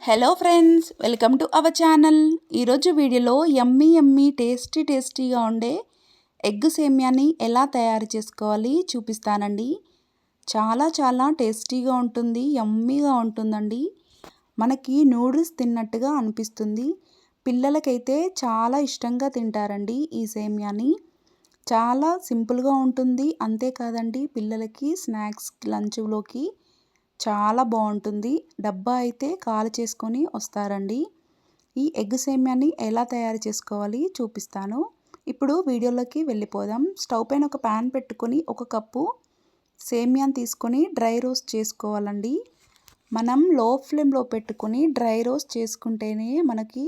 Hello friends, welcome to our channel. ఈరోజు వీడియోలో యమ్మీ టేస్టీగా ఉండే ఎగ్ సేమియాని ఎలా తయారు చేసుకోవాలి చూపిస్తానండి. చాలా టేస్టీగా ఉంటుంది, యమ్మీగా ఉంటుందండి. మనకి నూడిల్స్ తిన్నట్టుగా అనిపిస్తుంది. పిల్లలకైతే చాలా ఇష్టంగా తింటారండి ఈ సేమియాని. చాలా సింపుల్గా ఉంటుంది, అంతేకాదండి పిల్లలకి స్నాక్స్ లంచ్లోకి చాలా బాగుంటుంది. డబ్బా అయితే ఖాళీ చేసుకొని వస్తారండి. ఈ ఎగ్ సేమియాని ఎలా తయారు చేసుకోవాలి చూపిస్తాను. ఇప్పుడు వీడియోలోకి వెళ్ళిపోదాం. స్టవ్ పైన ఒక ప్యాన్ పెట్టుకొని 1 కప్పు సేమియాని తీసుకొని డ్రై రోస్ట్ చేసుకోవాలండి. మనం లో ఫ్లేమ్లో పెట్టుకొని డ్రై రోస్ట్ చేసుకుంటేనే మనకి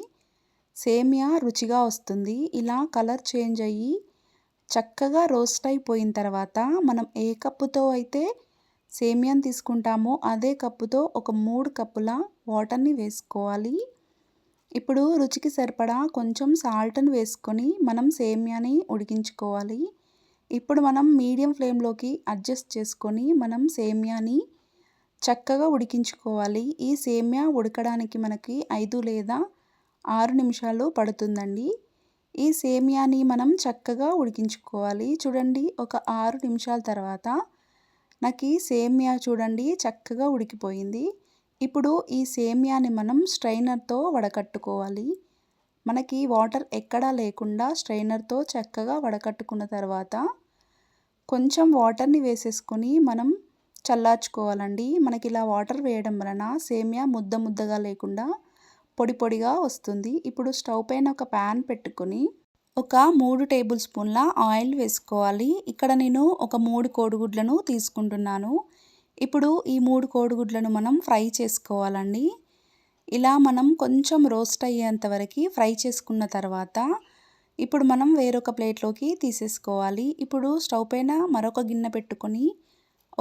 సేమియా రుచిగా వస్తుంది. ఇలా కలర్ చేంజ్ అయ్యి చక్కగా రోస్ట్ అయిపోయిన తర్వాత మనం ఏ కప్పుతో అయితే సేమియాని తీసుకుంటామో అదే కప్పుతో ఒక 3 కప్పుల వాటర్ని వేసుకోవాలి. ఇప్పుడు రుచికి సరిపడా కొంచెం సాల్ట్ని వేసుకొని మనం సేమియాని ఉడికించుకోవాలి. ఇప్పుడు మనం మీడియం ఫ్లేమ్లోకి అడ్జస్ట్ చేసుకొని మనం సేమియాని చక్కగా ఉడికించుకోవాలి. ఈ సేమియా ఉడకడానికి మనకి 5 లేదా 6 నిమిషాలు పడుతుందండి. ఈ సేమియాని మనం చక్కగా ఉడికించుకోవాలి. చూడండి, ఒక 6 నిమిషాల తర్వాత నాకు ఈ సేమియా చూడండి చక్కగా ఉడికిపోయింది. ఇప్పుడు ఈ సేమియాని మనం స్ట్రైనర్తో వడకట్టుకోవాలి. మనకి వాటర్ ఎక్కడా లేకుండా స్ట్రైనర్తో చక్కగా వడకట్టుకున్న తర్వాత కొంచెం వాటర్ని వేసేసుకొని మనం చల్లార్చుకోవాలండి. మనకి ఇలా వాటర్ వేయడం వలన సేమియా ముద్దగా లేకుండా పొడిగా వస్తుంది. ఇప్పుడు స్టవ్ పైన ఒక ప్యాన్ పెట్టుకొని ఒక 3 టేబుల్ స్పూన్ల ఆయిల్ వేసుకోవాలి. ఇక్కడ నేను ఒక 3 కోడిగుడ్లను తీసుకుంటున్నాను. ఇప్పుడు ఈ 3 కోడిగుడ్లను మనం ఫ్రై చేసుకోవాలండి. ఇలా మనం కొంచెం రోస్ట్ అయ్యేంత వరకు ఫ్రై చేసుకున్న తర్వాత ఇప్పుడు మనం వేరొక ప్లేట్లోకి తీసేసుకోవాలి. ఇప్పుడు స్టవ్ పైన మరొక గిన్నె పెట్టుకొని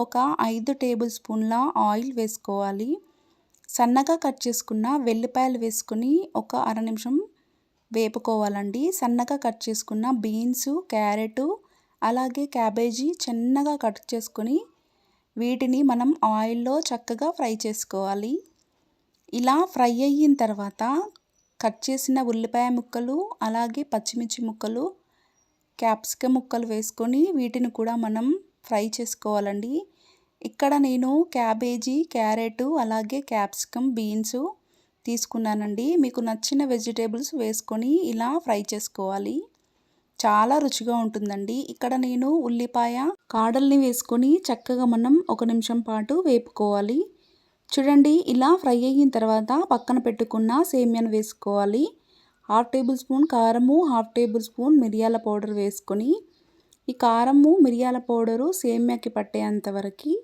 ఒక 5 టేబుల్ స్పూన్ల ఆయిల్ వేసుకోవాలి. సన్నగా కట్ చేసుకున్న వెల్లిపాయలు వేసుకొని ఒక అర నిమిషం వేపుకోవాలండి. సన్నగా కట్ చేసుకున్న బీన్స్, క్యారెట్ అలాగే క్యాబేజీ చిన్నగా కట్ చేసుకొని వీటిని మనం ఆయిల్లో చక్కగా ఫ్రై చేసుకోవాలి. ఇలా ఫ్రై అయిన తర్వాత కట్ చేసిన ఉల్లిపాయ ముక్కలు అలాగే పచ్చిమిర్చి ముక్కలు, క్యాప్సికమ్ ముక్కలు వేసుకొని వీటిని కూడా మనం ఫ్రై చేసుకోవాలండి. ఇక్కడ నేను క్యాబేజీ, క్యారెట్ అలాగే క్యాప్సికమ్, బీన్స్ తీసుకున్నానండి. మీకు నచ్చిన వెజిటేబుల్స్ వేసుకొని ఇలా ఫ్రై చేసుకోవాలి. చాలా రుచిగా ఉంటుందండి. ఇక్కడ నేను ఉల్లిపాయ కాడల్ని వేసుకొని చక్కగా మనం 1 నిమిషం పాటు వేపుకోవాలి. చూడండి, ఇలా ఫ్రై అయిన తర్వాత పక్కన పెట్టుకున్న సేమియాను వేసుకోవాలి. 1/2 టేబుల్ స్పూన్ కారము, 1/2 టేబుల్ స్పూన్ మిరియాల పౌడర్ వేసుకొని ఈ కారము, మిరియాల పౌడరు సేమియాకి పట్టేంత వరకు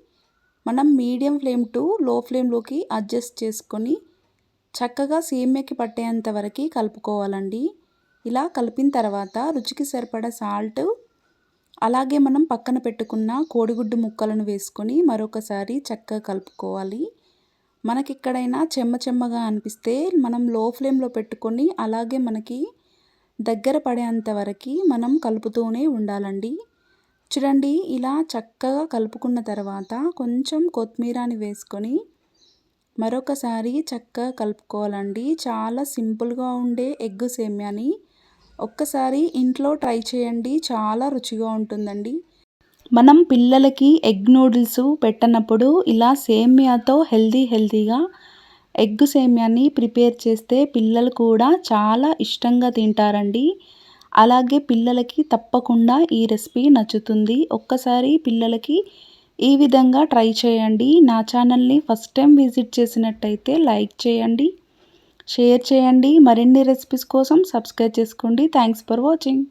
మనం మీడియం ఫ్లేమ్ టు లో ఫ్లేమ్లోకి అడ్జస్ట్ చేసుకొని చక్కగా సేమియాకి పట్టేంత వరకు కలుపుకోవాలండి. ఇలా కలిపిన తర్వాత రుచికి సరిపడా సాల్ట్ అలాగే మనం పక్కన పెట్టుకున్న కోడిగుడ్డు ముక్కలను వేసుకొని మరొకసారి చక్కగా కలుపుకోవాలి. మనకి ఎక్కడైనా చెమ్మగా అనిపిస్తే మనం లో ఫ్లేమ్లో పెట్టుకొని అలాగే మనకి దగ్గర పడేంత వరకు మనం కలుపుతూనే ఉండాలండి. చూడండి, ఇలా చక్కగా కలుపుకున్న తర్వాత కొంచెం కొత్తిమీరని వేసుకొని మరొకసారి చక్కగా కలుపుకోవాలండి. చాలా సింపుల్గా ఉండే ఎగ్ సేమియాని ఒక్కసారి ఇంట్లో ట్రై చేయండి. చాలా రుచిగా ఉంటుందండి. మనం పిల్లలకి ఎగ్ నూడిల్స్ పెట్టనప్పుడు ఇలా సేమియాతో హెల్తీగా ఎగ్ సేమియాని ప్రిపేర్ చేస్తే పిల్లలు కూడా చాలా ఇష్టంగా తింటారండి. అలాగే పిల్లలకి తప్పకుండా ఈ రెసిపీ నచ్చుతుంది. ఒక్కసారి పిల్లలకి ఈ విధంగా ట్రై చేయండి. నా ఛానల్ని ఫస్ట్ టైం విజిట్ చేసినట్టయితే లైక్ చేయండి, షేర్ చేయండి. మరిన్ని రెసిపీస్ కోసం సబ్స్క్రైబ్ చేసుకోండి. Thanks for watching.